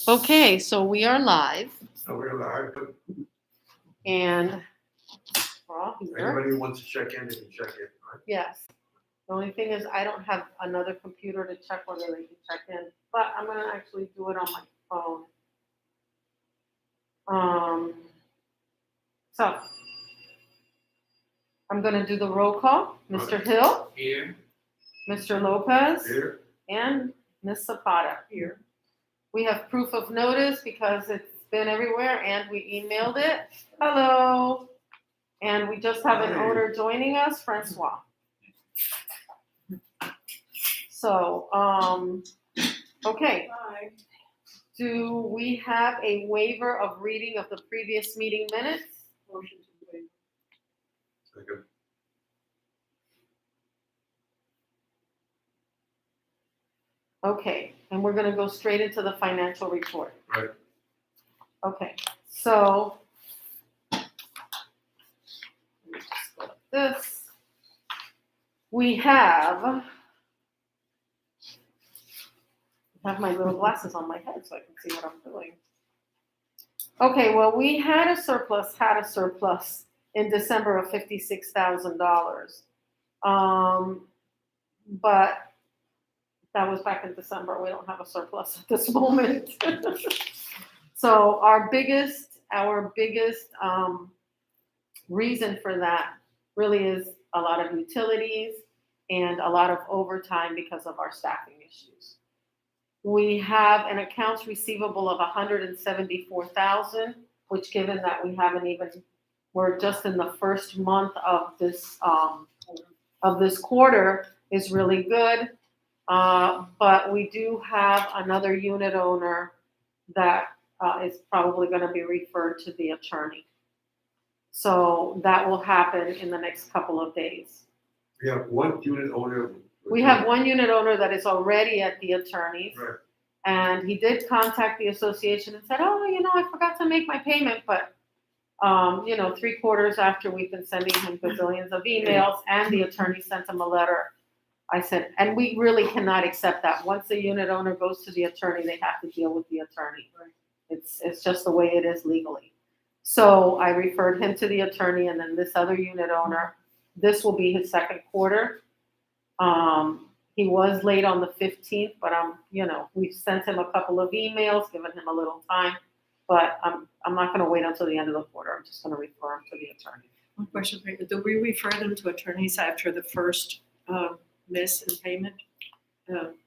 Okay, so we are live So we're live, but and we're all here. anybody who wants to check in, they can check in, right? Yes. The only thing is I don't have another computer to check whether they can check in, but I'm gonna actually do it on my phone. So I'm gonna do the roll call. Mr. Hill, Here. Mr. Lopez, Here. and Ms. Zapata here. We have proof of notice because it's been everywhere and we emailed it. Hello. And we just have an Hi. owner joining us, Francois. So, okay. Hi. Do we have a waiver of reading of the previous meeting minutes? Motion to waive. Second. Okay, and we're gonna go straight into the financial report. Right. Okay, so let me just go like this. We have my little glasses on my head so I can see what I'm doing. Okay, well, we had a surplus in December of $56,000. But that was back in December. We don't have a surplus at this moment. So our biggest reason for that really is a lot of utilities and a lot of overtime because of our staffing issues. We have an accounts receivable of $174,000, which, given that we're just in the first month of this quarter, is really good. But we do have another unit owner that is probably going to be referred to the attorney. So that will happen in the next couple of days. We have one unit owner. We have one unit owner that is already at the attorney's. Right. And he did contact the association and said, oh, I forgot to make my payment. But, 3 quarters after we've been sending him gazillions of emails and the attorney sent him a letter, I said, and we really cannot accept that. Once the unit owner goes to the attorney, they have to deal with the attorney. It's just the way it is legally. So I referred him to the attorney, and then this other unit owner, this will be his second quarter. He was late on the 15th, but we've sent him a couple of emails, given him a little time, but I'm not going to wait until the end of the quarter. I'm just going to refer him to the attorney. One question for you. Do we refer them to attorneys after the first miss in payment?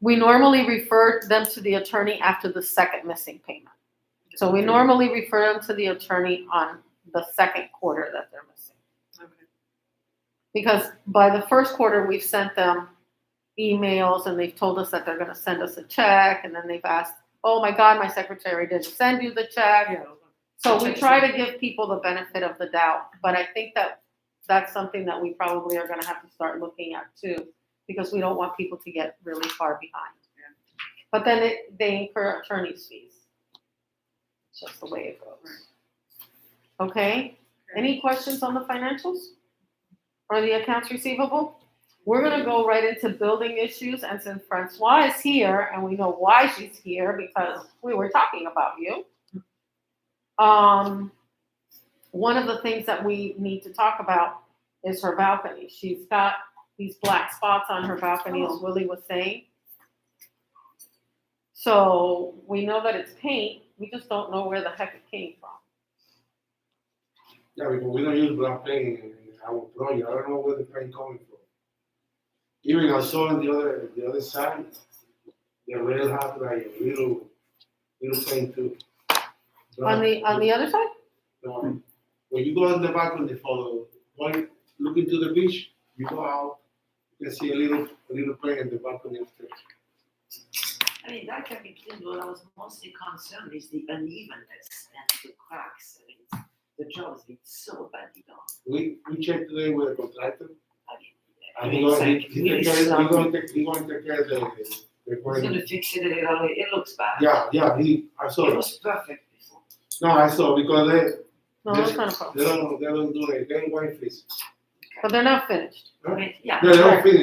We normally refer them to the attorney after the second missing payment. So we normally refer them to the attorney on the second quarter that they're missing. Okay. Because by the first quarter, we've sent them emails and they've told us that they're going to send us a check, and then they've asked, oh my God, my secretary didn't send you the check. Yeah. So we try to give people the benefit of the doubt, but I think that that's something that we probably are going to have to start looking at too, because we don't want people to get really far behind. But then they incur attorney's fees. It's just the way it goes. Okay? Any questions on the financials or the accounts receivable? We're going to go right into building issues, and since Francois is here, and we know why she's here, because we were talking about you. One of the things that we need to talk about is her balcony. She's got these black spots on her balcony, as Willie was saying. So we know that it's paint. We just don't know where the heck it came from. Yeah, because we don't use black paint in our project. I don't know where the paint coming from. Even I saw on the other side, the rail have like a little paint too. On the other side? When you go on the balcony for look into the beach, you go out, you can see a little paint in the balcony upstairs. I mean, that can be cleaned. What I was mostly concerned is the unevenness and the cracks. I mean, the job has been so badly done. We checked today with the contractor. I mean, it's like really He's sloppy. going to take care of the He's gonna fix it. It looks bad. Yeah, I saw It it. was perfect before. No, I saw because No, that's not a problem. they don't do it. They don't want to fix. But they're not finished. I mean, yeah. No, they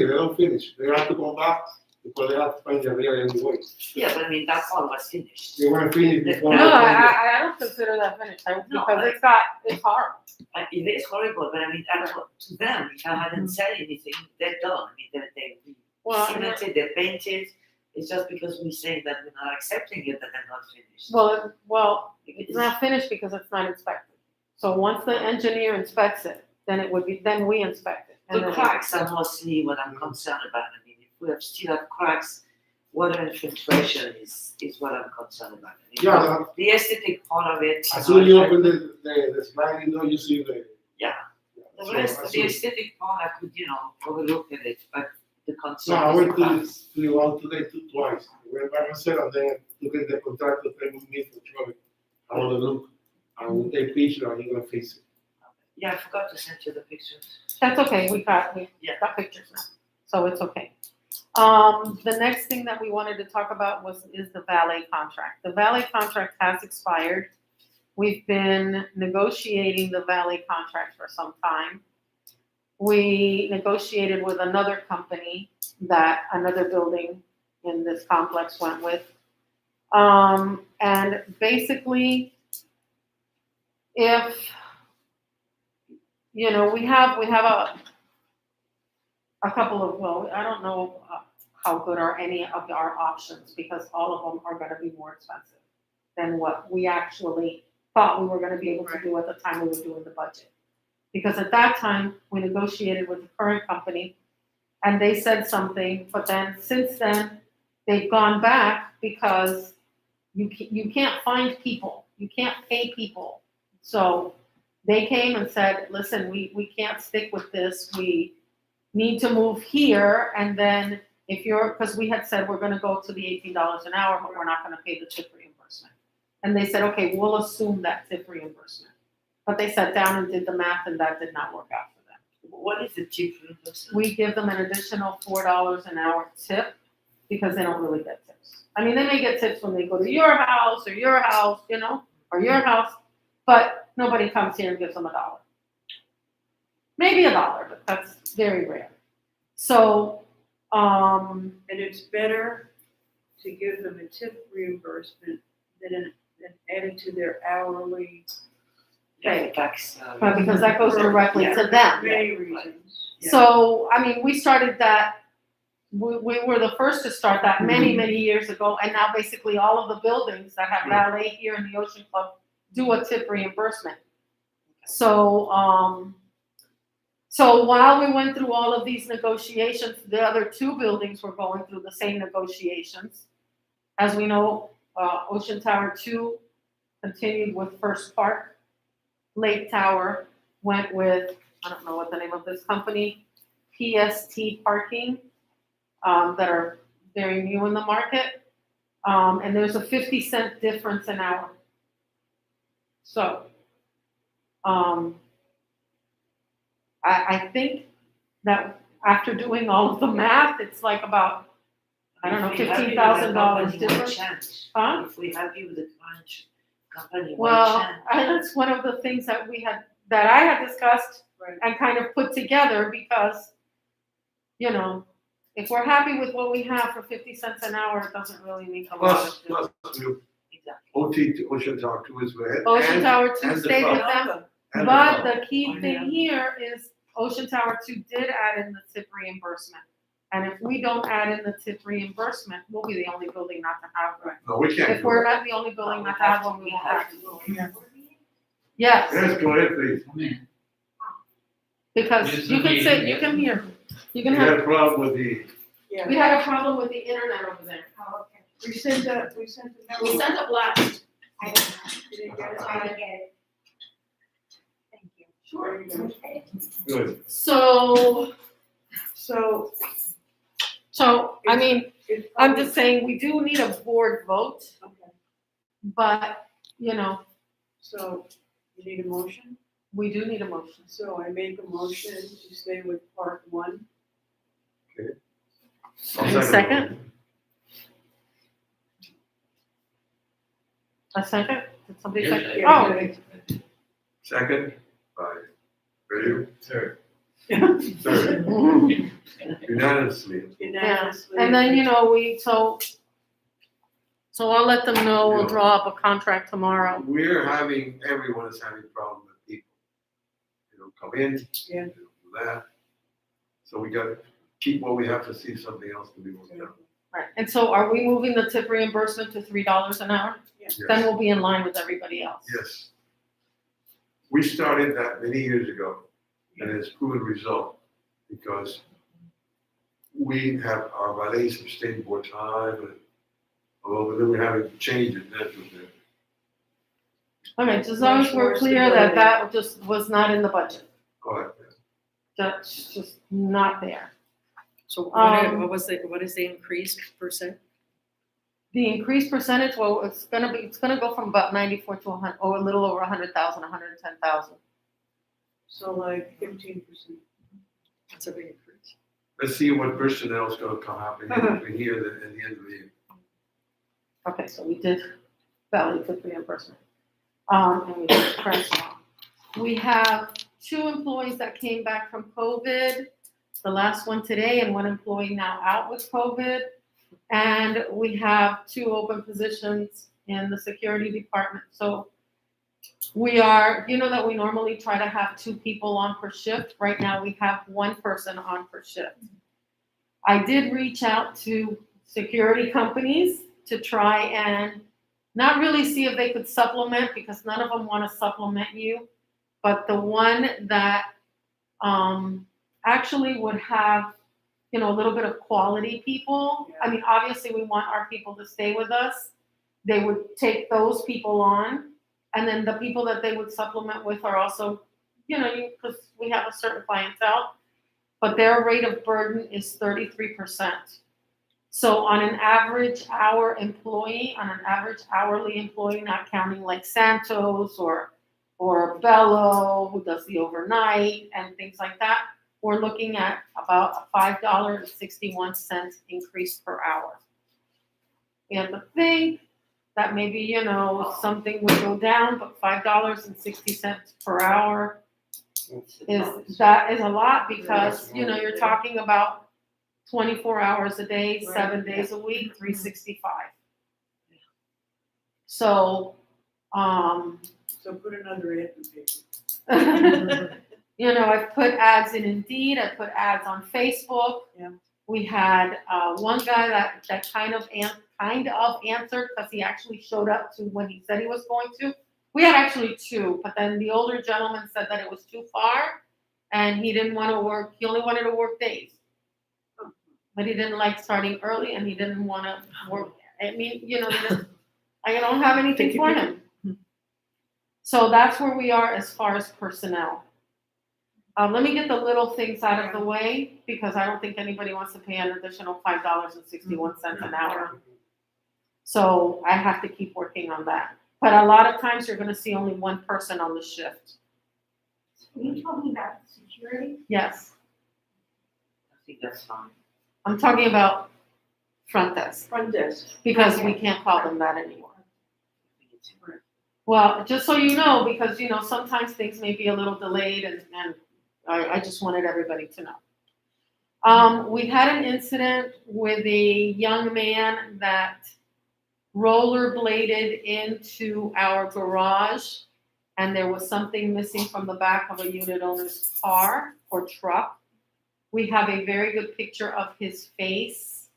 don't finish. They have to come back because they have to find the real anyway. Yeah, but I mean, that part was finished. They weren't finished before. No, they find it. I don't consider that finished, No, because it's horrible. It is horrible, but I mean, that's what, to them, if I hadn't said anything, they're done. I mean, they Well, cemented, they painted. It's just because we say that we're not accepting it that they're not finished. well, it's not finished because it's not inspected. So once the engineer inspects it, then we inspect it. And The then- cracks are mostly what I'm concerned about. I mean, if we have still have cracks, water infiltration is what I'm concerned about. I mean, Yeah, the aesthetic part of it. as soon as you open the sliding door, you see the. Yeah. The So, rest, as the soon- aesthetic part, I could, overlook at it, but the No, concern I is went the to cracks. you out today twice. I went by myself and then look at the contractor, they with me for trouble. I want to look, I will take picture and he gonna fix it. Yeah, I forgot to send you the pictures. That's okay, we got pictures now, so it's okay. The next thing that we wanted to talk about is the valet contract. The valet contract has expired. We've been negotiating the valet contract for some time. We negotiated with another company that another building in this complex went with. And basically, if, we have a couple of, well, I don't know how good are any of our options, because all of them are gonna be more expensive than what we actually thought we were gonna be able to do at the time we were doing the budget. Because at that time, we negotiated with the current company, and they said something, but then, since then, they've gone back because you can't find people, you can't pay people. So they came and said, listen, we can't stick with this, we need to move here, and then because we had said we're gonna go to the $18 an hour, but we're not gonna pay the tip reimbursement. And they said, okay, we'll assume that tip reimbursement. But they sat down and did the math, and that did not work out for them. What is the tip reimbursement? We give them an additional $4 an hour tip, because they don't really get tips. I mean, they may get tips when they go to your house, or your house, or your house, but nobody comes here and gives them $1. Maybe $1, but that's very rare. So, And it's better to give them a tip reimbursement than add it to their hourly, Yeah, the tax. but because that goes directly to them. many reasons. Yeah. So, I mean, we started that, we were the first to start that many, many years ago, and now basically all of the buildings that have valet here in the Ocean Club do a tip reimbursement. So, so while we went through all of these negotiations, the other two buildings were going through the same negotiations. As we know, Ocean Tower 2 continued with First Park. Lake Tower went with, I don't know what the name of this company, PST Parking, that are very new in the market. And there's a 50-cent difference an hour. So, I think that after doing all of the math, it's like about, I don't know, $15,000 difference. Huh? If we're happy with the current company, why Well, change? that's one of the things that I had discussed Right. and kind of put together, because, if we're happy with what we have for 50 cents an hour, it doesn't really make a lot of difference. Plus, you, Exactly. Ocean Talk 2 is red. Ocean Tower 2 and the stayed with front. them, And but front. the key thing here is Ocean Tower 2 did add in the tip reimbursement. And if we don't add in the tip reimbursement, we'll be the only building not to have one. No, we can't If do we're that. not the only building not to have one, we won't have it. to. Yes, Yes, go ahead, please. because you can sit, you can hear, you You can had have, a problem with the, Yeah. we had a problem with the internet over there. We sent a We sent a blast. You didn't get it? Thank you. Sure. good. So, So, I mean, if. I'm just saying, we do need a board vote, Okay, but, so you need a motion? we do need a motion. So I make a motion to stay with part 1. I'll And second? A second? Did somebody second? Yeah. Oh, Second, by, ready? Third. Third, unanimously. Unanimously. And then, so I'll let them know, we'll draw up a contract tomorrow. Everyone is having problems with people. They don't come in, they Yeah. don't do that. So we gotta keep what we have to see something else to be worked out. Right, and so are we moving the tip reimbursement to $3 an hour? Yes. Then we'll be in line with everybody else. Yes. We started that many years ago, and it's proven result, because we have our valets have stayed more time, and although then we're having to change it, that's what they're. Okay, just as long as we're clear that that just was not in the budget, Correct. that's just not there. So what is the increase percent? The increased percentage, well, it's gonna go from about 94 to 100, or a little over 100,000, 110,000. So like 15%. That's a big increase. Let's see what personnel's gonna come up in here at the end of the year. Okay, so we did value tip reimbursement. And we did personnel. We have 2 employees that came back from COVID, the last one today, and 1 employee now out with COVID. And we have 2 open positions in the security department. So we are, that we normally try to have 2 people on per shift. Right now we have 1 person on per shift. I did reach out to security companies to try and not really see if they could supplement, because none of them want to supplement you. But the one that actually would have, a little bit of quality people. I mean, obviously we want our people to stay with us. They would take those people on. And then the people that they would supplement with are also, because we have a certain clientele, but their rate of burden is 33%. So on an average hourly employee, not counting like Santos or Bello, who does the overnight and things like that, we're looking at about a $5.61 increase per hour. We have to think that maybe, something would go down, but $5.60 per hour is a lot, because, you're talking about 24 hours a day, 7 days a week, 365. So, So put another ad in the paper. I put ads in Indeed, I put ads on Facebook. Yeah. We had one guy that kind of answered, because he actually showed up to when he said he was going to. We had actually 2, but then the older gentleman said that it was too far, and he didn't want to work. He only wanted to work days, but he didn't like starting early, and he didn't want to work. I mean, I don't have anything for him. So that's where we are as far as personnel. Let me get the little things out of the way, because I don't think anybody wants to pay an additional $5.61 an hour. So I have to keep working on that. But a lot of times you're going to see only 1 person on the shift. Are you talking about security? Yes, I think that's fine. I'm talking about front desk, Front desk. because we can't call them that anymore. I think it's important. Well, just so you know, because, sometimes things may be a little delayed, and I just wanted everybody to know. We had an incident with a young man that rollerbladed into our garage, and there was something missing from the back of a unit owner's car or truck. We have a very good picture of his face,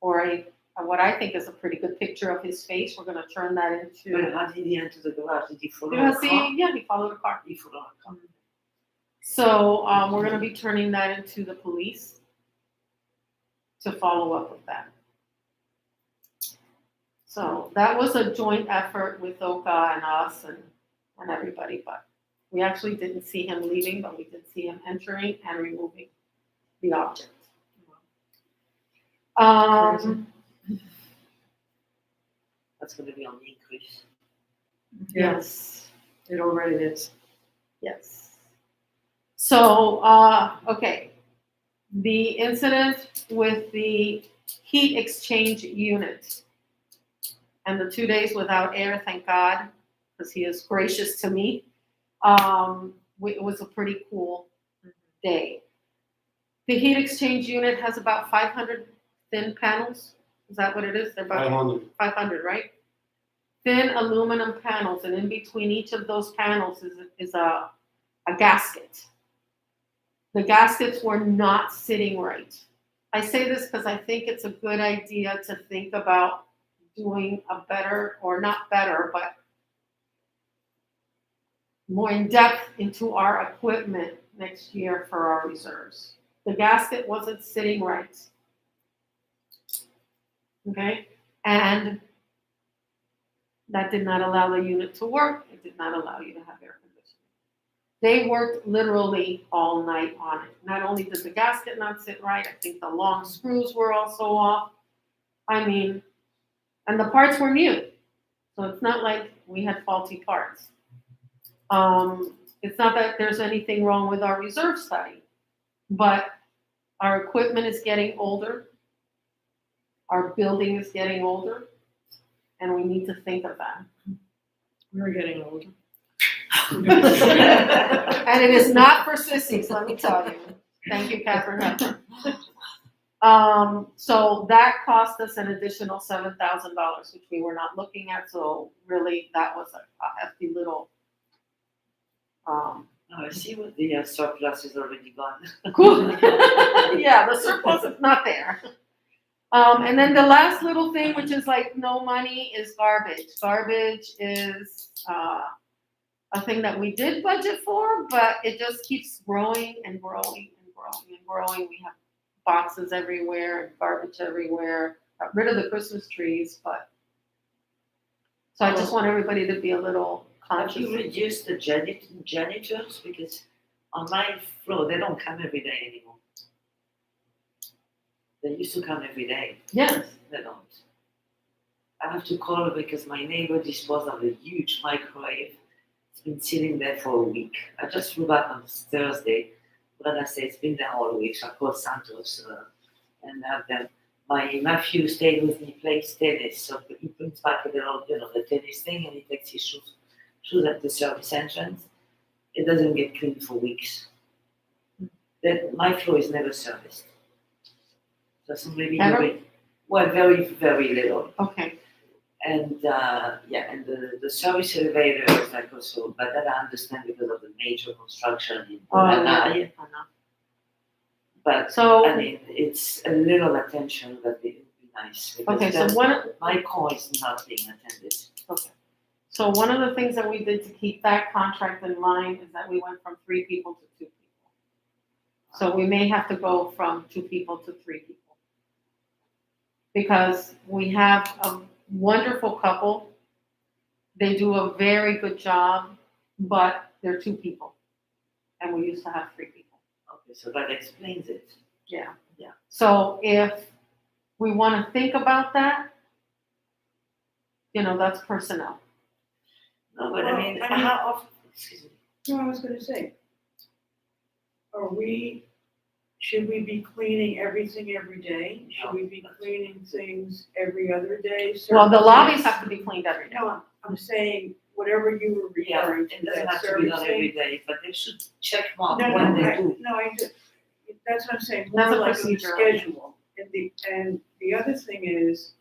or what I think is a pretty good picture of his face. We're going to turn that into. But how did he enter the garage? Did he follow Yeah, the car? he followed the car. He followed the car. So we're going to be turning that into the police to follow up with that. So that was a joint effort with Oka and us and everybody, but we actually didn't see him leaving, but we did see him entering and removing the object. That's going to be on the increase. Yes. It already is. Yes. So, okay. The incident with the heat exchange unit and the 2 days without air, thank God, because he is gracious to me. It was a pretty cool day. The heat exchange unit has about 500 thin panels. Is that what it is? They're about 500. 500, right? Thin aluminum panels, and in between each of those panels is a gasket. The gaskets were not sitting right. I say this because I think it's a good idea to think about doing a better, or not better, but more in depth into our equipment next year for our reserves. The gasket wasn't sitting right. Okay? And that did not allow the unit to work. It did not allow you to have air conditioning. They worked literally all night on it. Not only did the gasket not sit right, I think the long screws were also off. I mean, and the parts were new. So it's not like we had faulty parts. It's not that there's anything wrong with our reserve study, but our equipment is getting older. Our building is getting older, and we need to think of that. We're getting older. And it is not for sissies, let me tell you. Thank you, Catherine Hepburn. So that cost us an additional $7,000, which we were not looking at. So really, that was a hefty little. No, I see what the surplus is already gone. Cool. Yeah, the surplus is not there. And then the last little thing, which is like no money, is garbage. Garbage is a thing that we did budget for, but it just keeps growing and growing and growing and growing. We have boxes everywhere and garbage everywhere. Got rid of the Christmas trees, but so I just want everybody to be a little Have conscious. you reduced the janitors? Because on my floor, they don't come every day anymore. They used to come every day. Yes. They don't. I have to call because my neighbor disposed of a huge microwave. It's been sitting there for a week. I just flew back on Thursday, but I say it's been there all week. So I called Santos and have them. My nephew stayed with me, plays tennis, so he brings back the little, the tennis thing, and he takes his shoes at the service entrance. It doesn't get cleaned for weeks. My floor is never serviced. So maybe Ever? well, very, very little. Okay. And and the service elevator is like also, but that I understand because of the major construction in Lanai. But So I mean, it's a little attention that it would be nice. Because okay, so my call is not being attended. okay. So one of the things that we did to keep that contract in line is that we went from 3 people to 2 people. So we may have to go from 2 people to 3 people. Because we have a wonderful couple. They do a very good job, but they're 2 people. And we used to have 3 people. Okay, so that explains it. Yeah. Yeah. So if we want to think about that, that's personnel. No, but Well, I mean, I mean- how often? Excuse me. No, I was gonna say, should we be cleaning everything every day? Should we be cleaning things every other day? Well, the Certain lobbies things? have to be cleaned every day. No, I'm saying, whatever you were Yeah, referring it to, doesn't that have to be done every servicing. day, but they should check mark No, when they I do. do, that's what I'm saying, That's more a like a procedure. schedule. And the other thing is,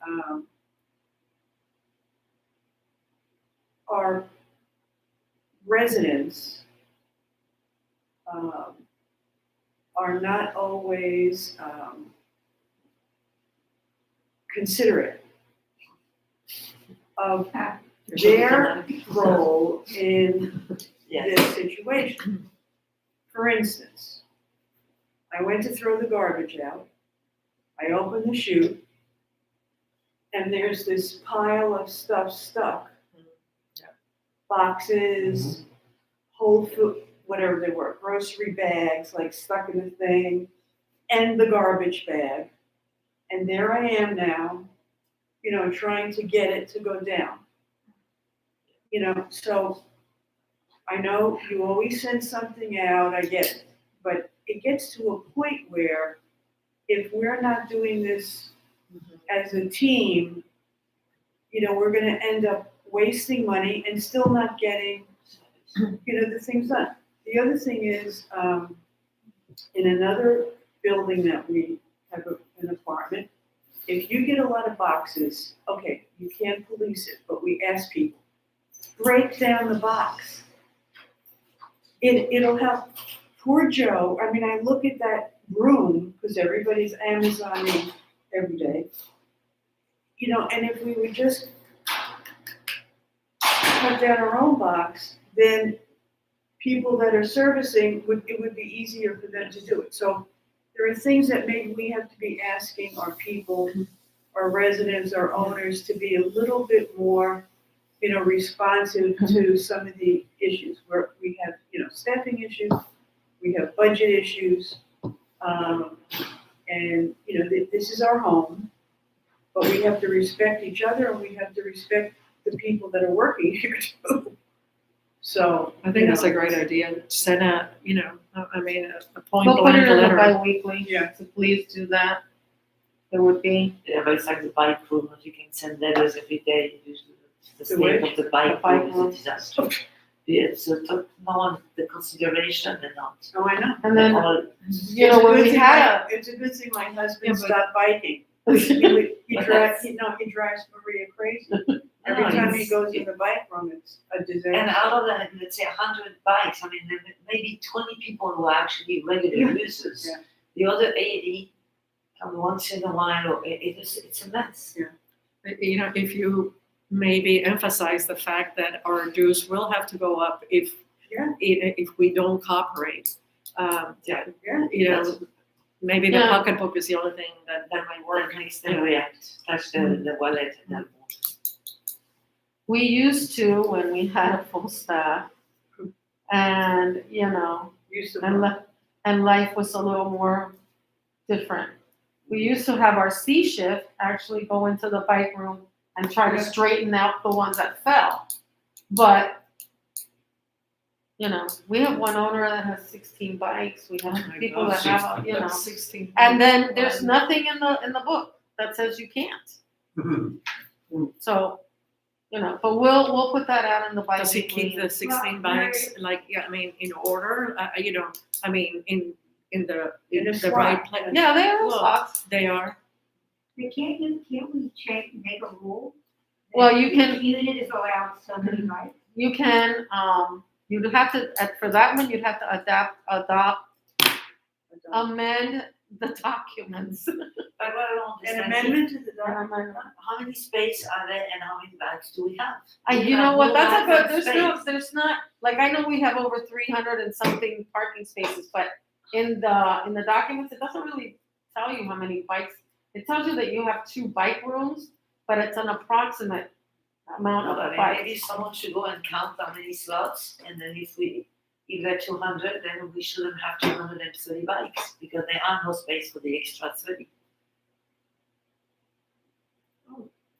our residents, are not always, considerate of their role in Yes. this situation. For instance, I went to throw the garbage out. I opened the chute, and there's this pile of stuff stuck. Boxes, whole food, whatever they were, grocery bags, like stuck in the thing, and the garbage bag. And there I am now, trying to get it to go down. So I know you always send something out, I get it. But it gets to a point where if we're not doing this as a team, we're gonna end up wasting money and still not getting, the things done. The other thing is, in another building that we have an apartment, if you get a lot of boxes, okay, you can't police it, but we ask people, break down the box. It'll help. Poor Joe, I mean, I look at that room, because everybody's Amazoning every day. You know, and if we would just cut down our own box, then people that are servicing, it would be easier for them to do it. So there are things that maybe we have to be asking our people, our residents, our owners to be a little bit more, responsive to some of the issues where we have, staffing issues, we have budget issues, and, this is our home, but we have to respect each other and we have to respect the people that are working here too. So. I think that's a great idea. Send a point We'll put it blank in the letter. bi-weekly. Yeah. So please do that. There would be Yeah, but it's like the bike room, you can send letters every day, usually the The state what? of the The bike bike room is room. a disaster. Yeah, so no one, the consideration and not. Oh, I know. and then, all- when we had It's a good thing my husband Yeah, but- stopped biking. a. He But drives, he drives Maria crazy. Every No, time he it's- goes in the bike room, it's a disaster. And out of that, let's say 100 bikes, I mean, there may be 20 people who are actually regular users. Yeah. The other 80 come once in a while, or it's a mess. If you maybe emphasize the fact that our dues will have to go up if we don't cooperate. Yeah. Maybe the Yeah. pocketbook is the only thing that might work. That makes them react, touch the wallet and then. We used to when we had a full staff, and Used to. and life was a little more different. We used to have our C shift actually go into the bike room and try to straighten out the ones that fell. But, we have one owner that has 16 bikes, we have people that have, 16. and then there's nothing in the book that says you can't. So, but we'll put that out in the bi-weekly. Does he keep the 16 bikes, in order, in the In a the slot. right place? Yeah, they are Well, slots. They are. But can't we make a rule? Well, you can- Each unit is allowed so many bikes. You can, you'd have to, for that one, you'd have to amend the documents. But what I don't An understand, amendment to the document. how many spaces are there and how many bags do we have? You know what, that's a good, Space. there's not, like, I know we have over 300 and something parking spaces, but in the documents, it doesn't really tell you how many bikes. It tells you that you have 2 bike rooms, but it's an approximate amount No, of but maybe bikes. someone should go and count how many slots, and then if there are 200, then we shouldn't have 230 bikes, because there are no space for the extra 30.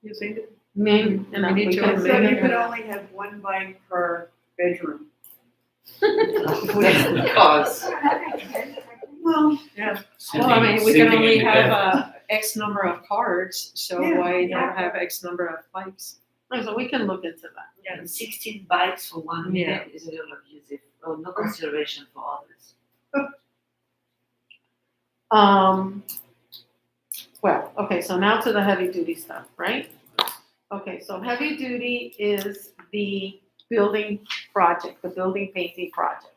You think? Maybe, We need we to can- So amend you it. could only have one bike per bedroom. Because, Well, Well, we can only have X number of cars, so Yeah, why yeah. not have X number of bikes? So we can look into that. yeah, 16 bikes for 1 Yeah. minute is a little abusive, or no consideration for others. Well, okay, so now to the heavy duty stuff, right? Okay, so heavy duty is the building project, the building painting project.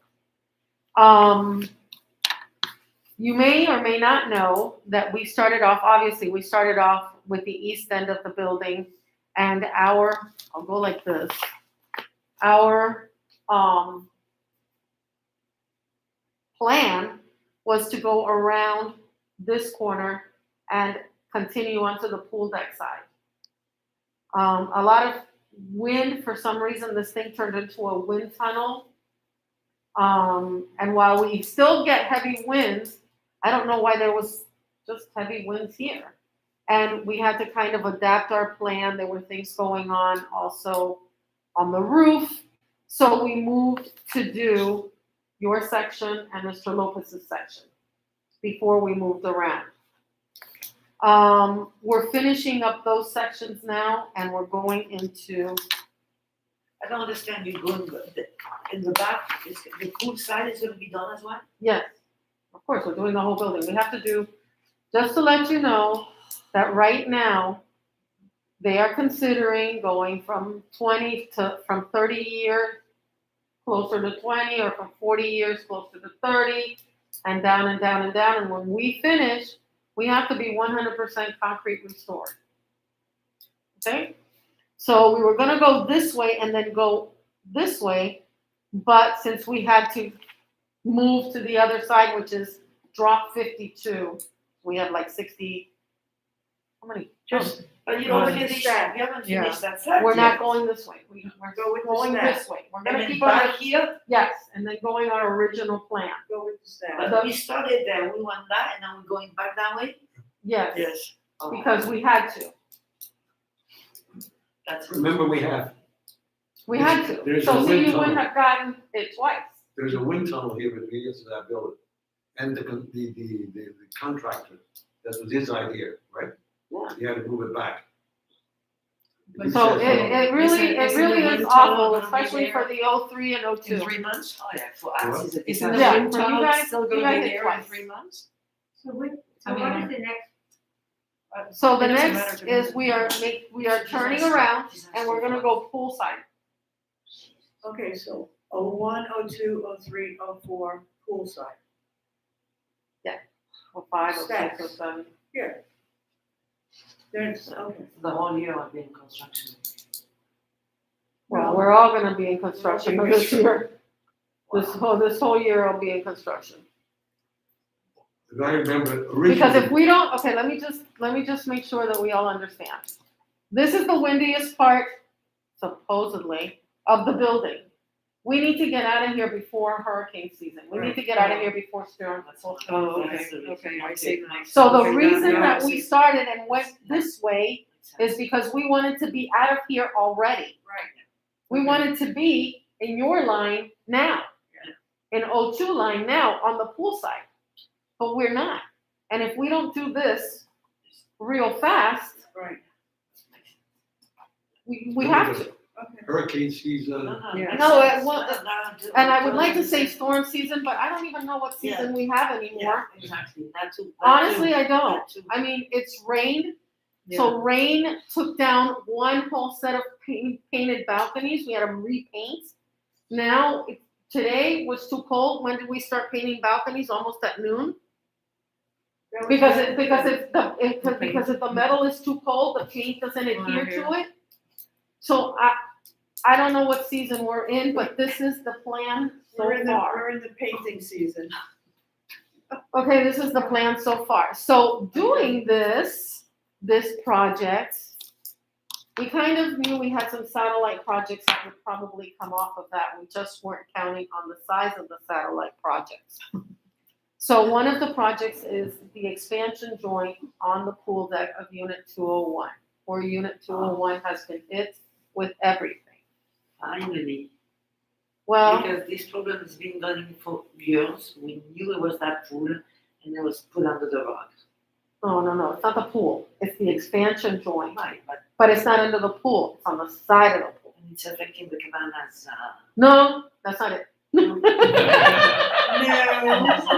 You may or may not know that we started off with the east end of the building, and I'll go like this. Our, plan was to go around this corner and continue onto the pool deck side. A lot of wind, for some reason, this thing turned into a wind tunnel. And while we still get heavy winds, I don't know why there was just heavy winds here. And we had to kind of adapt our plan. There were things going on also on the roof. So we moved to do your section and Mr. Lopez's section before we moved around. We're finishing up those sections now, and we're going into, I don't understand you going, in the back, the pool side is gonna be done as well? yes, Of course, we're doing the whole building. We have to do, just to let you know, that right now, they are considering going from 30 years closer to 20, or from 40 years closer to 30, and down and down and down. And when we finish, we have to be 100% concrete restored. Okay? So we were gonna go this way and then go this way, but since we had to move to the other side, which is drop 52, we have like 60, how many? Just, But you Go don't with finish the that, we haven't Yeah. finished that side We're yet. not going this way. We're Go with the going stack. this way. We're And gonna then keep on, back here, yes, and then going our original plan. go with the staff. but we started there, we went that, and now we're going back that way? Yes, Oh, because we had to. That's. Remember, we had To. There's So a see, wind you tunnel. wouldn't have gotten it twice. There's a wind tunnel here between us and that building. And the contractor, that was his idea, right? Yeah. He had to move it back. He So said, it really Isn't the is wind tunnel awful, gonna be especially for there the 03 and In 02. 3 months? Oh, yeah, for us, it's a Isn't different. the Yeah, wind for you tunnel guys- still you gonna guys be did there in twice. 3 months? So what, I so what mean, is the next, So the It doesn't next matter to me. is we are turning around and we're gonna go poolside. Okay, so 01, 02, 03, 04, poolside. Or 5 or 6 or Stacks. 7. Here. There's, okay. The whole year I've been in construction. Well, we're all gonna be in construction this year. This whole year I'll be in construction. If I remember originally. Because if we don't, okay, let me just make sure that we all understand. This is the windiest part, supposedly, of the building. We need to get out of here before hurricane season. We need to get out of here before storm. Oh, okay, I see now. So the Okay, now- reason now I that we see. started and went this way is because we wanted to be out of here already. Right. We wanted to be in your line now, in 02 line now on the pool side, but we're not. And if we don't do this real fast, Right, we have to. okay. Hurricane season. Yeah. No, and I would like to say storm season, but I don't even know what season we have Yeah, anymore. exactly, not too. Honestly, I don't. Not too. I mean, it's rained. Yeah. So rain took down one whole set of painted balconies. We had them repaint. Now, today was too cold. When did we start painting balconies? Almost at noon. Because if the metal is too cold, the paint doesn't adhere to it. So I don't know what season we're in, but this is the plan so far. We're in the painting season. Okay, this is the plan so far. So doing this project, we kind of knew we had some satellite projects that would probably come off of that. We just weren't counting on the size of the satellite projects. So one of the projects is the expansion joint on the pool deck of Unit 201, where Unit 201 has been hit with everything. Finally, Well, because this problem has been going for years, we knew it was that pool, and it was put under the rug. no, it's not the pool. It's the expansion joint, Right, but it's not under the pool. It's on the side of the pool. it's affecting the cabanas, No, that's not it. No,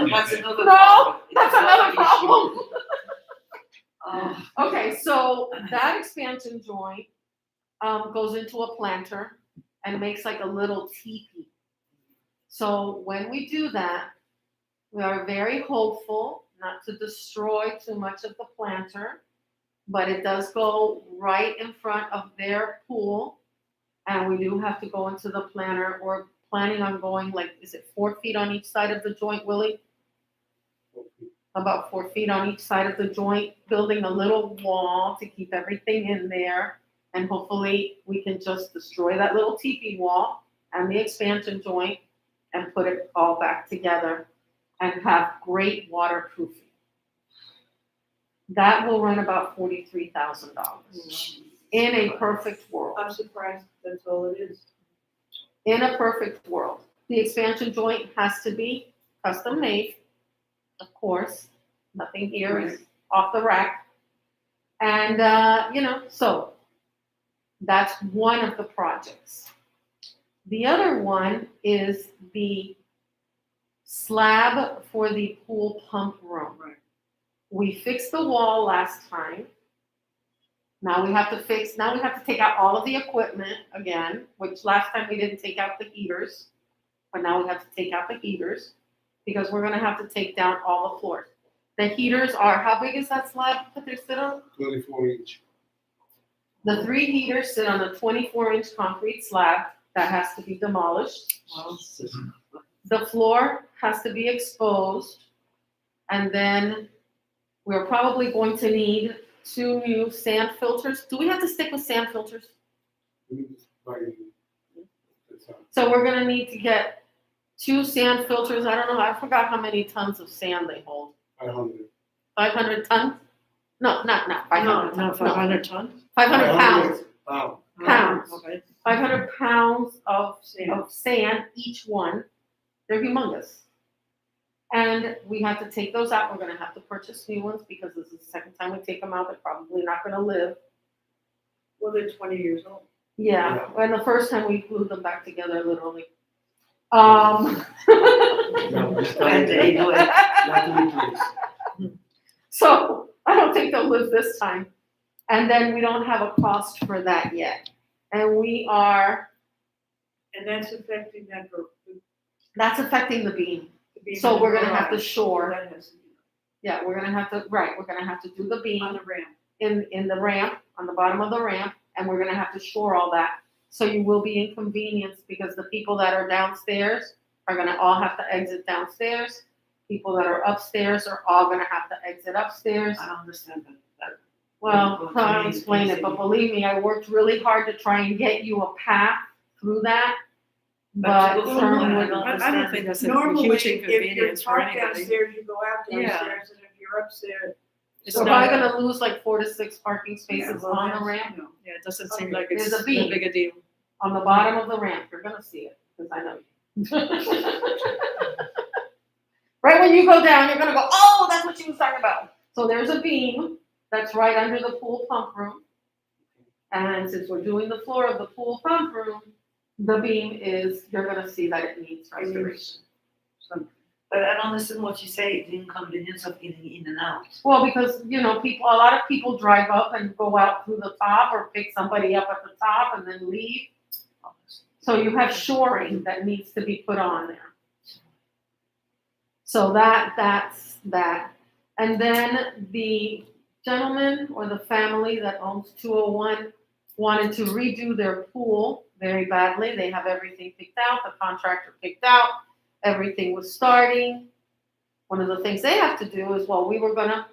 that's another No, problem. It's That's another issue. problem. Oh, Okay, so that expansion joint goes into a planter and makes like a little teepee. So when we do that, we are very hopeful not to destroy too much of the planter, but it does go right in front of their pool. And we do have to go into the planter. We're planning on going like, is it 4 feet on each side of the joint, Willie? About 4 feet on each side of the joint, building a little wall to keep everything in there. And hopefully we can just destroy that little teepee wall and the expansion joint and put it all back together and have great waterproofing. That will run about $43,000 in a perfect world. I'm surprised that's all it is. In a perfect world. The expansion joint has to be custom made, of course. Nothing here is off the rack. And, so that's one of the projects. The other one is the slab for the pool pump room. Right. We fixed the wall last time. Now we have to take out all of the equipment again, which last time we didn't take out the heaters. But now we have to take out the heaters because we're gonna have to take down all the floors. The heaters are, how big is that slab that they sit on? 24-inch. The 3 heaters sit on a 24-inch concrete slab that has to be demolished. The floor has to be exposed. And then we're probably going to need 2 new sand filters. Do we have to stick with sand filters? So we're gonna need to get 2 sand filters. I don't know, I forgot how many tons of sand they hold. 500. 500 tons? No, not 500 No, tons. 500 tons? 500 pounds. Pounds. Pounds. Okay. 500 pounds of Sand. sand, each one. They're humongous. And we have to take those out. We're gonna have to purchase new ones because this is the second time we take them out. They're probably not gonna live. Well, they're 20 years old. Yeah, and the first time we glued them back together, literally. No, this time, And they do it. luckily, please. So I don't think they'll live this time. And then we don't have a cost for that yet. And And that's affecting that for that's affecting the beam. the beam So in we're the gonna have to garage. shore. That has to be Yeah, we're gonna have to do the on beam the ramp. in the ramp, on the bottom of the ramp, and we're gonna have to shore all that. So you will be inconvenienced because the people that are downstairs are gonna all have to exit downstairs. People that are upstairs are all gonna have to exit upstairs. I don't understand that. Well, I'll explain it, but believe me, I worked really hard to try and get you a path through that. But to go Sherman through it, wouldn't. I don't think that's a Normally, huge if you're inconvenience for parked anybody. downstairs, you go out Yeah. downstairs, and if you're upstairs. It's We're not, probably gonna lose like 4 to 6 parking spaces Yeah, well, on the that's, ramp. you know, yeah, it doesn't seem Okay, like it's there's a that beam. big a deal. On the bottom of the ramp, you're gonna see it, because I know you. Right when you go down, you're gonna go, oh, that's what she was talking about. So there's a beam that's right under the pool pump room. And since we're doing the floor of the pool pump room, the beam is, you're gonna see that it needs restoration. But I don't understand what you say, the inconvenience of getting in and out. Well, because, a lot of people drive up and go out through the top or pick somebody up at the top and then leave. So you have shoring that needs to be put on there. So that's that. And then the gentleman or the family that owns 201 wanted to redo their pool very badly. They have everything picked out, the contractor picked out, everything was starting. One of the things they have to do is, we were gonna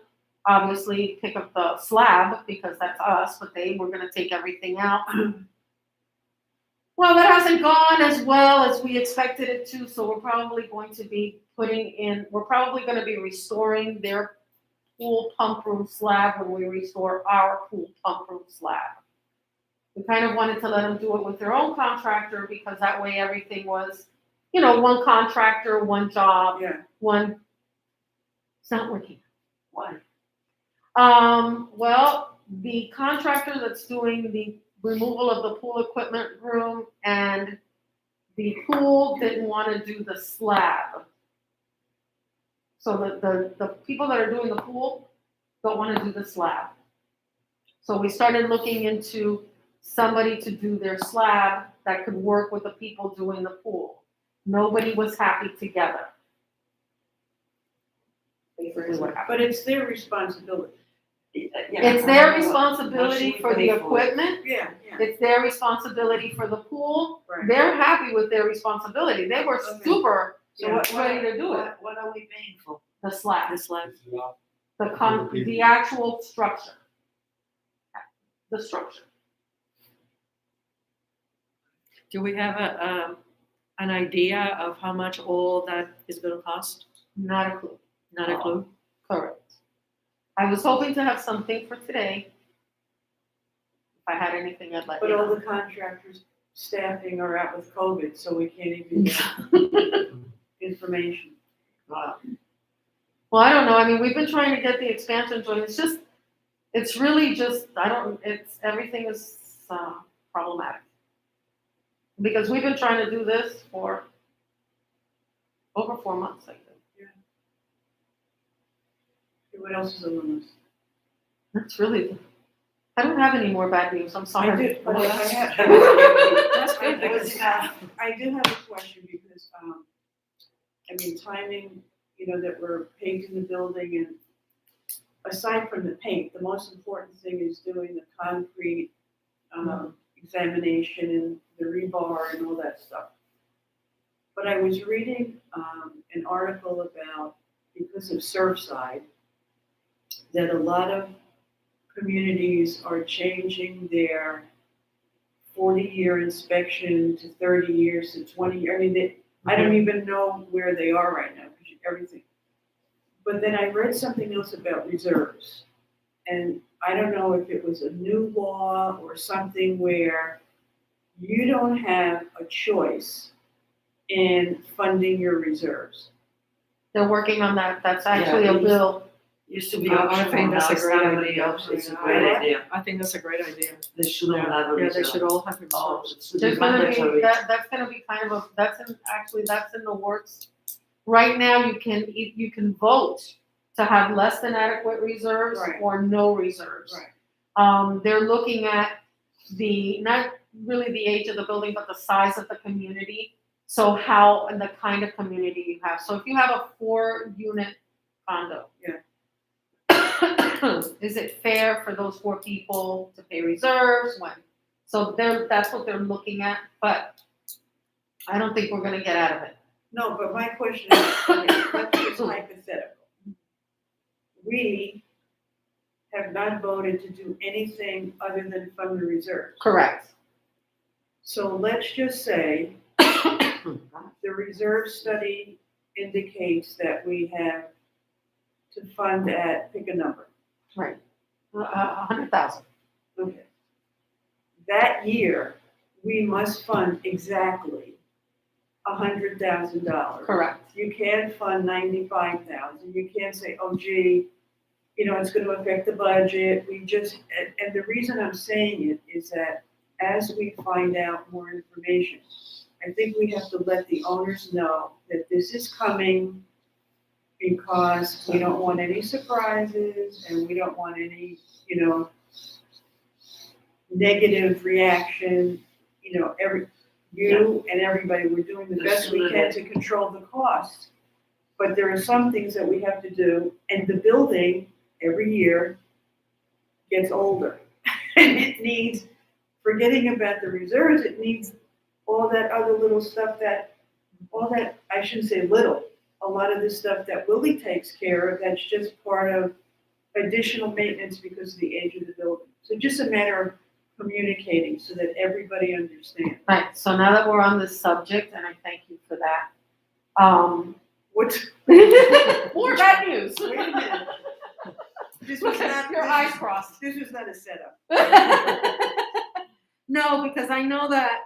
obviously pick up the slab because that's us, but they were gonna take everything out. Well, that hasn't gone as well as we expected it to, so we're probably going to be restoring their pool pump room slab when we restore our pool pump room slab. We kind of wanted to let them do it with their own contractor because that way everything was, one contractor, one job, Yeah. one. It's not working. Why? Well, the contractor that's doing the removal of the pool equipment room and the pool didn't want to do the slab. So the people that are doing the pool don't want to do the slab. So we started looking into somebody to do their slab that could work with the people doing the pool. Nobody was happy together. Basically what happened. But it's their responsibility. It's their responsibility for the equipment. Yeah, yeah. It's their responsibility for the pool. Right. They're happy with their responsibility. They were Okay. super So what- ready to do it. What are we paying for? The slab, This like, It's not- the actual structure. The structure. do we have an idea of how much all that is gonna cost? Not a clue. Not a clue? Correct. I was hoping to have something for today. If I had anything, I'd let But you all know. the contractors staffing are out with COVID, so we can't even get information. Wow. Well, I don't know. I mean, we've been trying to get the expansion joint. It's really just, everything is problematic. Because we've been trying to do this for Over 4 months, I think. What else is on the list? That's really, I don't have any more bad news, I'm sorry. I do, but I have. That's good, because I do have a question because, I mean, timing, that we're painting the building and aside from the paint, the most important thing is doing the concrete, examination and the rebar and all that stuff. But I was reading, an article about, because of Surfside, that a lot of communities are changing their 40-year inspection to 30 years to 20 years. I mean, I don't even know where they are right now, because everything. But then I read something else about reserves. And I don't know if it was a new law or something where you don't have a choice in funding your reserves. They're working on that, that's actually a Yeah. bill. Used to be I optional, think now that's a it's great not really idea. optional. It's a Yeah. great idea. I think that's a great idea. They shouldn't have a Yeah, they reserve. should all have Oh, reserves. it should be There's gonna be, mandatory. that's gonna be kind of that's in the works. Right now, you can vote to have less than adequate reserves Right. or no reserves. Right. They're looking at not really the age of the building, but the size of the community. So how, and the kind of community you have. So if you have a 4-unit condo. Yeah. Is it fair for those 4 people to pay reserves when? So that's what they're looking at, but I don't think we're gonna get out of it. No, but my question is, okay, let's just hypothetical. We have not voted to do anything other than fund the reserves. Correct. So let's just say the reserve study indicates that we have to fund at, pick a number. Right. 100,000. Okay. That year, we must fund exactly $100,000. Correct. You can't fund 95,000. You can't say, oh gee, it's gonna affect the budget. And the reason I'm saying it is that as we find out more information, I think we have to let the owners know that this is coming because we don't want any surprises and we don't want any, negative reaction, and everybody, we're doing the best we can to control the costs. But there are some things that we have to do, and the building every year gets older. And it needs, forgetting about the reserves, it needs all that other little stuff I shouldn't say little, a lot of the stuff that Willie takes care of, that's just part of additional maintenance because of the age of the building. So just a matter of communicating so that everybody understands. Right, so now that we're on this subject, and I thank you for that. What's, More bad news. wait a minute. This was not, Your eyes crossed. this was not a setup. No, because I know that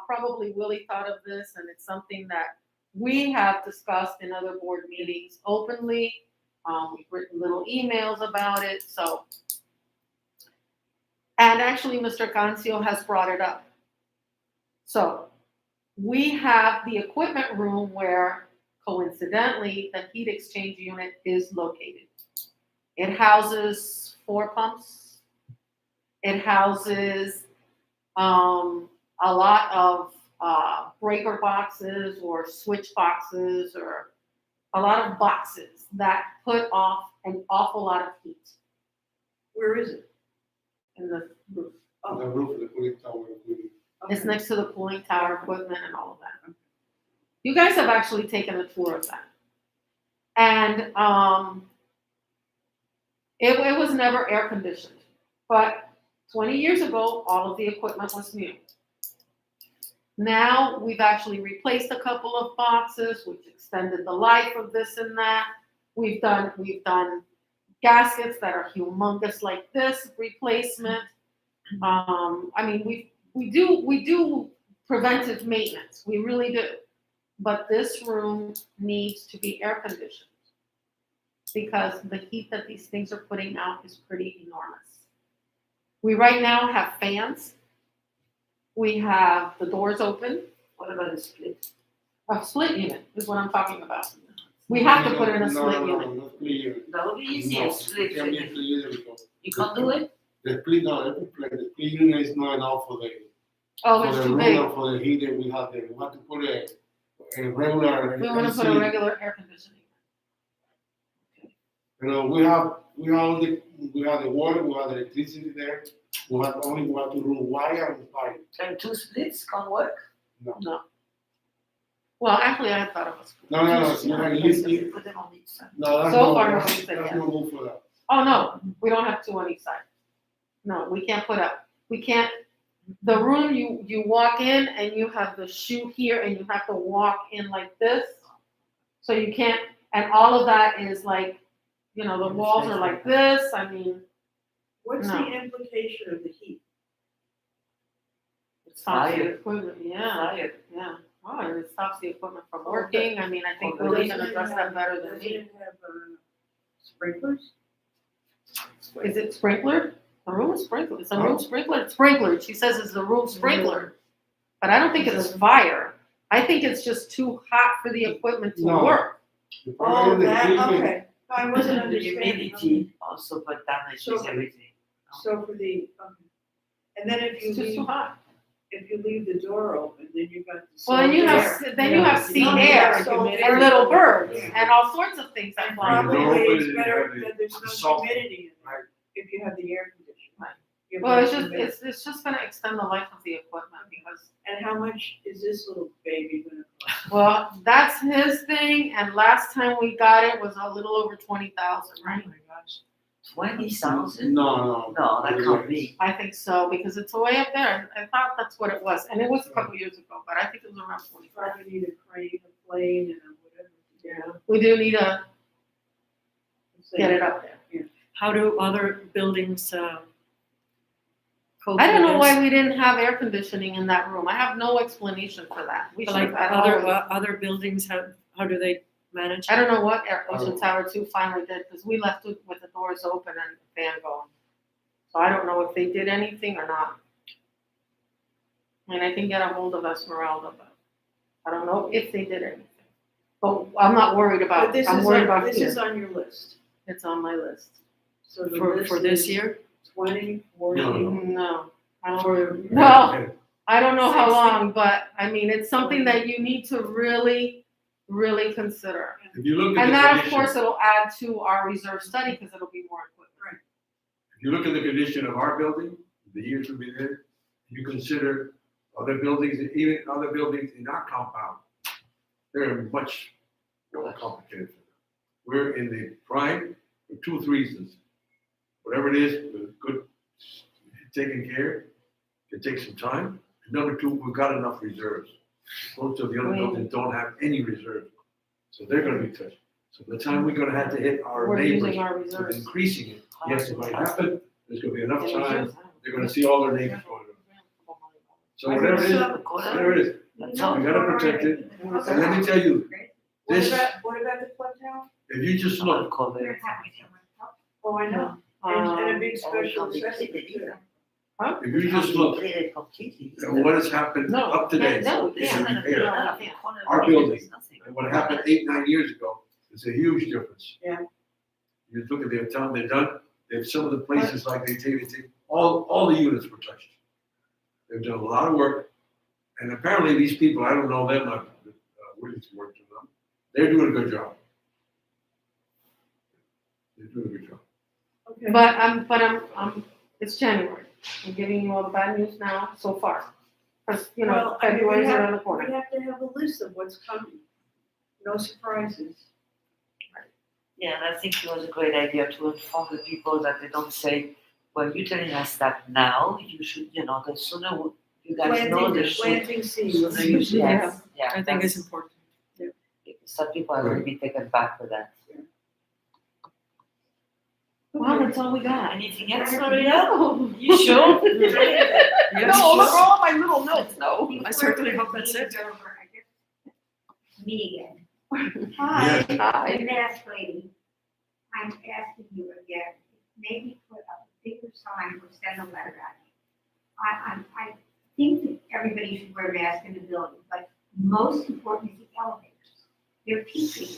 probably Willie thought of this, and it's something that we have discussed in other board meetings openly. We've written little emails about it, so. And actually, Mr. Cancio has brought it up. So, we have the equipment room where, coincidentally, the heat exchange unit is located. It houses 4 pumps. It houses a lot of breaker boxes or switch boxes or a lot of boxes that put off an awful lot of heat Where is it? in the roof. On the roof of the cooling tower, including. It's next to the cooling tower equipment and all of that. You guys have actually taken a tour of that. And it was never air conditioned, but 20 years ago, all of the equipment was new. Now we've actually replaced a couple of boxes, which extended the life of this and that. We've done gaskets that are humongous like this replacement. I mean, we do preventive maintenance, we really do. But this room needs to be air conditioned because the heat that these things are putting out is pretty enormous. We right now have fans. We have the doors open. What about the split? A split unit is what I'm talking about. We have to put in a split unit. No, not split unit. That would be easier, No, split it can't be a unit. split unit because You can't do it? the split, no, the split unit is not enough for the, Oh, for it's the too room big. and for the heat that we have there. We have to put a regular We wanna put a AC. regular air conditioning. You know, we have the water, we have the electricity there. We have to run wire and pipe. And two splits can't work? Well, actually, I thought it was. No, it's not, at least, Put them on each side. no, that's So not, far, that's nobody said yes. not good for that. Oh, no, we don't have two on each side. No, we can't the room, you walk in and you have the chute here and you have to walk in like this. So you can't, and all of that is like, the walls are like this, I mean, What's No. the implication of the heat? it stops the Fire. equipment, yeah, Fire. yeah. Oh, and it stops the equipment from working, I mean, I think Willie can address that better than Doesn't me. it have sprinklers? Is it sprinklered? The room is sprinkled. It's a room sprinkler. It's sprinklered. She says it's a room sprinkler. But I don't think it's fire. I think it's just too hot for the equipment to No. work. The Oh, problem is the that, equipment. okay. No, I wasn't The understanding. humidity also but damages So- everything. So for the, okay. And then if It's just too hot. you leave the door open, then you got the. Well, and you soft have, air. you have sea No, air so and little birds Yeah. and all sorts of things that And fly. Right. probably Door open it's and you better have the- that there's the no salt. humidity in Right. there, if you have the air conditioning. Right. You have Well, no it's just, humidity. it's just gonna extend the life of the equipment because, And how much is this little baby gonna cost? well, that's his thing and last time we got it was a little over 20,000, right? Oh my gosh. 20,000? No. No, that can't be. I think so, because it's way up there. I thought that's what it was, and it was a couple years ago, but I think it was around 25. Probably need a crane, a plane, and a whatever. Yeah. We do need to get it up there. How do other buildings, cope I don't with know this? why we didn't have air conditioning in that room. I have no explanation for that. We should Like have had other, all of it. other buildings, how do they manage? I don't know what Ocean Tower 2 finally did, because we left it with the doors open and the fan going. So I don't know if they did anything or not. I mean, I can get a hold of Esmeralda, but I don't know if they did anything. But I'm not worried But about, this I'm is, worried about this is here. on your list. It's on my list. So the For list this is year? 20, 40. No. No, I don't, For, no, I don't know how long, but I mean, it's something that you need to really, really consider. If you look at And the that, of condition, course, it'll add to our reserve study, because it'll be more equipment. if you look at the condition of our building, the years we've been there, you consider other buildings, even other buildings in our compound, they're much more complicated. We're in the prime for 2 reasons. Whatever it is, with good taken care, it takes some time. And number 2, we've got enough reserves. Most of the other buildings don't have any reserves, so they're gonna be touched. So by the time we're gonna have to hit our We're neighbors using our with reserves. increasing it, yes, it might happen, there's gonna be enough Yeah, time, reserves. they're gonna see all their neighbors going. So I whatever think it is, so. whatever it is, That's we all. gotta protect it. And let me tell you, What this, about the club tower? if you just I'll look, cover We're it. having someone talk. Oh, I know. And a Um, big or it special can't be assessment treated too. either. if you just look Clear it completely. at what has happened No, up to date, no, it's yeah, a no, repair. no. Our building. And what happened 8, 9 years ago, it's a huge difference. Yeah. You look at the town they've done, they've, some of the places like they take, all the units were touched. They've done a lot of work, and apparently these people, I don't know them, Williams worked with them, they're doing a good job. They're doing a good job. Okay. but it's January. I'm giving you all the bad news now, so far. Because, Well, I mean, February's we have- around the corner. We have to have a list of what's coming. No surprises. Yeah, and I think it was a great idea to inform the people that they don't say, well, you're telling us that now, you should, the sooner you guys know, the Planting seeds. sooner you should. Yeah, Yeah, I think it's that's- important. Some people are gonna be taken back for that. Well, that's all we got. Anything else, Maria? You sure? Yes, No, look at all my little notes, no. I certainly hope that's it. Meeting's over, I guess. Me again. Hi. Hi. The mask lady, I'm asking you again, maybe put up a bigger sign or send a letter out. I think that everybody should wear a mask in the building, but most important is the they're teaching.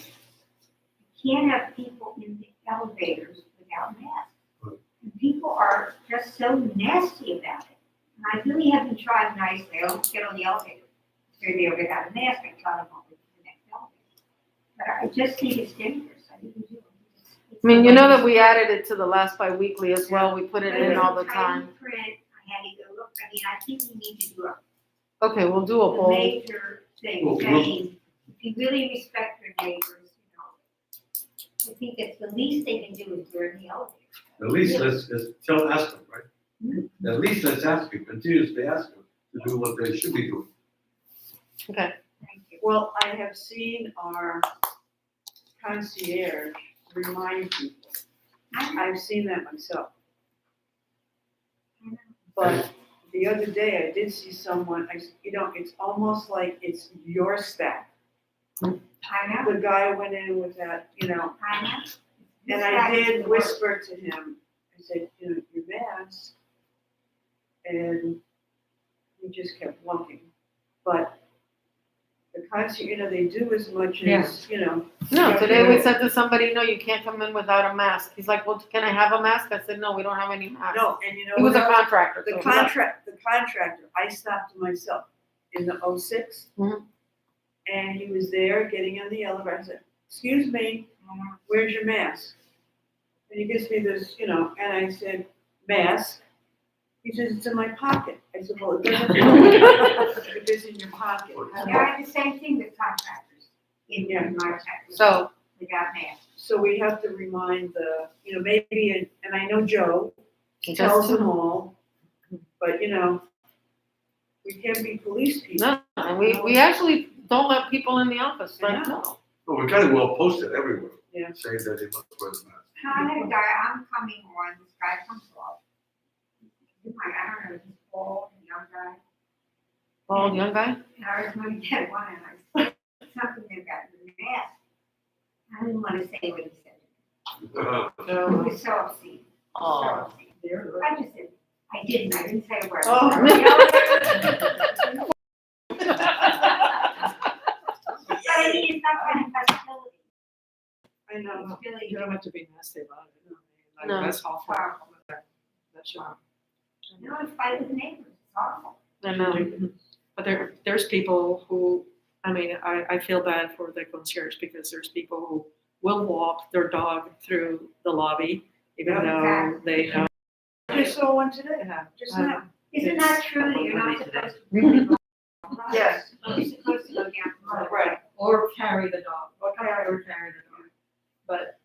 You can't have people in the elevators without masks. Right. And people are just so nasty about it. And I really have been trying nicely. I don't get on the elevator. They're there without a mask. I try to go to the next elevator. But I just think it's dangerous. I really do. I mean, you know that we added it to the last bi-weekly as well, we put it in all the time. Print, I had to go look, I mean, I think we need to do a Okay, we'll do a the poll. major thing, Well, saying, if you really respect your neighbors, I think that's the least they can do is during the elevator. At least let's ask them, right? At least let's ask them, continuously ask them to do what they should be doing. Okay, Thank you. Well, I have seen our concierge remind people. I've seen that myself. But the other day, I did see someone, it's almost like it's your staff. I know, The guy went in with that, I know. and I did whisper to him, I said, your mask. And he just kept walking. But the concierge, they do as much as, no, today we said to somebody, no, you can't come in without a mask. He's like, well, can I have a mask? I said, no, we don't have any masks. no, and you know. He was a what else? contractor. The so- contractor, I stopped myself in the 06. Mhm. And he was there getting on the elevator. I said, excuse me, where's your mask? And he gives me this, and I said, mask? He says, it's in my pocket. I said, well, it doesn't if it is in your pocket. Yeah, I did the same thing with contractors in my sector. So, They got masks. So we have to remind maybe, and I know Joe tells just, them all, but we can't be police people. no, and we actually don't let people in the office, like, no. Well, we kind of well posted everywhere. Yeah. Saying that they must wear the mask. I had a guy, I'm coming on, this guy comes off. I don't know, he's bald, a young guy. Bald young guy? And I was going to get one, and I said something about the mask. I didn't want to say what he said. It was so obscene. So Oh, obscene. I just said, I didn't say a word. Oh. But I mean, it's not kind of hostility. I know. It's really You don't have to be nasty about it. Like, No. that's awful. horrible. That should- You know, it's fight with neighbors, it's awful. I know. But there's people who, I feel bad for the concierge because there's people who will walk their dog through the lobby, even Yeah. though they know. I saw one today, Yeah. just now. Isn't that true that you're not supposed to? Mhm. Yes. You're supposed to go down to the road. Right. Or carry the dog. Or carry the dog. But,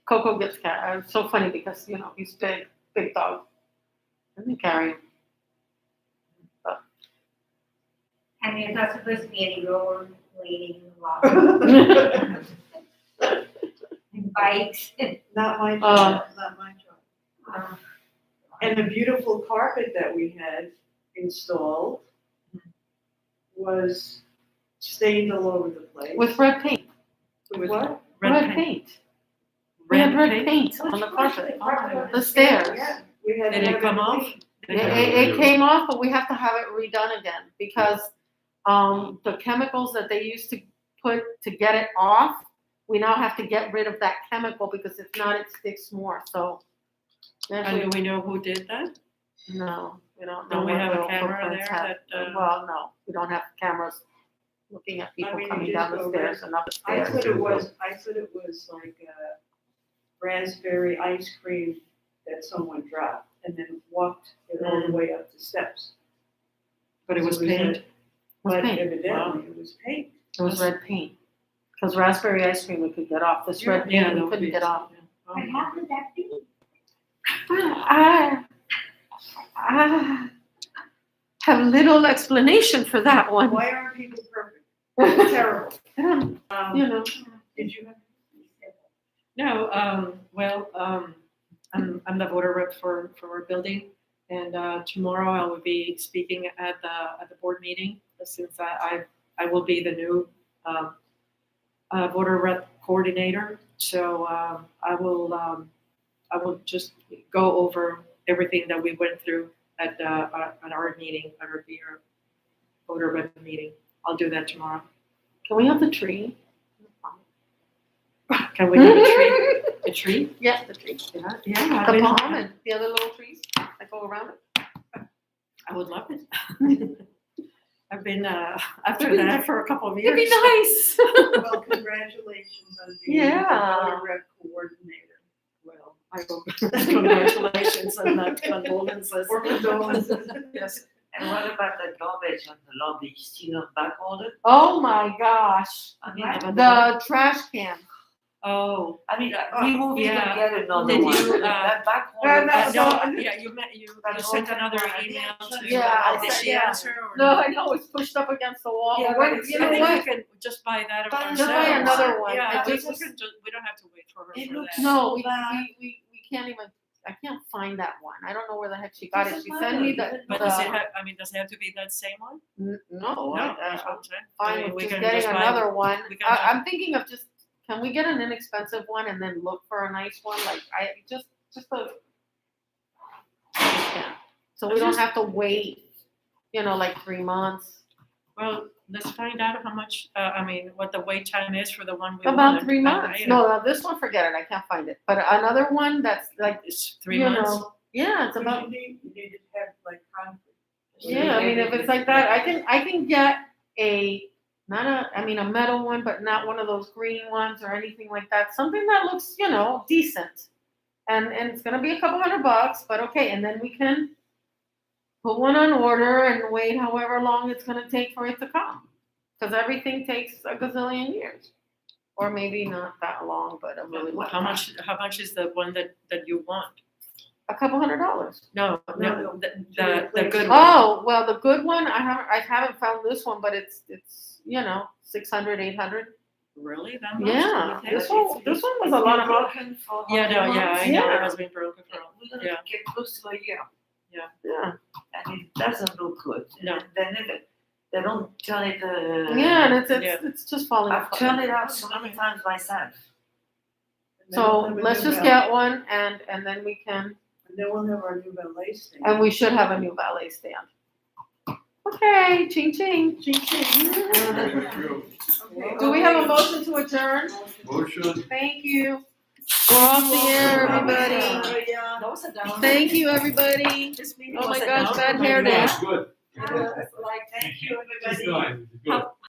Coco gets carried. It's so funny because, he's big dog. And they carry him. And there's not supposed to be any roller blading in the lobby, and bikes. Not my Oh. job, not my job. And the beautiful carpet that we had installed was stained all over the place. With red paint. With what? Red paint. We had red paint on the carpet. The stairs. Yeah, we had. Did it come off? It came off, but we have to have it redone again because the chemicals that they used to put to get it off, we now have to get rid of that chemical because if not, it sticks more. So, And do we know who did that? no, we don't know. Don't we what have a little camera footprints there have. that, Well, no, we don't have cameras looking at people you coming just down the go stairs and up the I stairs. thought it was like a raspberry ice cream that someone dropped and then walked it all the way up the steps. But it was paint? But paint. evidently it was paint. It was red paint. Because raspberry ice cream we could get off. This red Yeah, paint that we would couldn't be. get off. But how could that be? I have little explanation for that one. Why aren't people perfect? It's terrible. I don't, you know, Did you have? No, I'm the voter rep for our building, and tomorrow I will be speaking at the board meeting, since I will be the new voter rep coordinator. So I will just go over everything that we went through at our meeting, at our voter rep meeting. I'll do that tomorrow. Can we have the tree? Can we have a tree? A tree? Yes, the tree. Yeah, yeah. The palm and the other little trees that go around it. I would love it. I've been after that for a couple of years. It'd be nice. Well, congratulations on being the Yeah. voter rep coordinator. Well, I hope congratulations and not condolences. Or condolences. Yes. And what about the garbage on the lobby? Still not back ordered? Oh my gosh. I mean, The trash can. Oh. we moved it Yeah. and get another Did one. you, That back No, order. no, that's- No, yeah, you sent another email to. Yeah, Did she yeah. answer or No, not? I know, it's pushed up against the wall. Yeah, We're- but it's- you I know think we what? can just buy that Buy ourselves. Just buy another one. Yeah, It we just- we don't have to wait for her It for looks that. No, bad. we can't even, I can't find that one. I don't know where the heck she got it. Doesn't She sent me matter. the. But does it have, does it have to be that same one? No, No, that's what I'm saying. I fine mean, with we just can getting just buy- another one. we can just- I'm thinking of just, can we get an inexpensive one and then look for a nice one? Like, just a. Yeah. So we don't have to wait, like 3 months. Well, let's find out how much, what the wait time is for the one we want. About 3 months. You know, No, this one, forget it. I can't find it. But another one that's like, It's 3 you months. know, yeah, it's about. You need to have like concrete. Yeah, I mean, if it's like that, I can get a metal one, but not one of those green ones or anything like that. Something that looks, decent. And it's gonna be a couple $100, but okay, and then we can put one on order and wait however long it's gonna take for it to come. Because everything takes a gazillion years. Or maybe not that long, but a really long How time. much is the one that you want? A couple $100. No, No, the good one. Oh, well, the good one, I haven't found this one, but it's 600, 800. Really? That much? Yeah, You this think? one was a lot of money. Broken for Yeah, no, how yeah, I many know Yeah. it has been broken for. months? We're Yeah. gonna get close to a year, Yeah, and it doesn't look good. No. And then they don't turn it, yeah, and Yeah. it's just falling I've apart. turned it out so many times myself. So let's just get one and then we can, And then we'll have our new ballet stand. and we should have a new ballet stand. Okay, ching ching. Thank you. Okay. Do we have a motion to adjourn? Motion. Thank you. We're off the air, everybody. Yeah. That was a down. Thank you, everybody. This meeting Oh my was a gosh, down bad for my hair day. life. Good. Like, thank you, everybody. How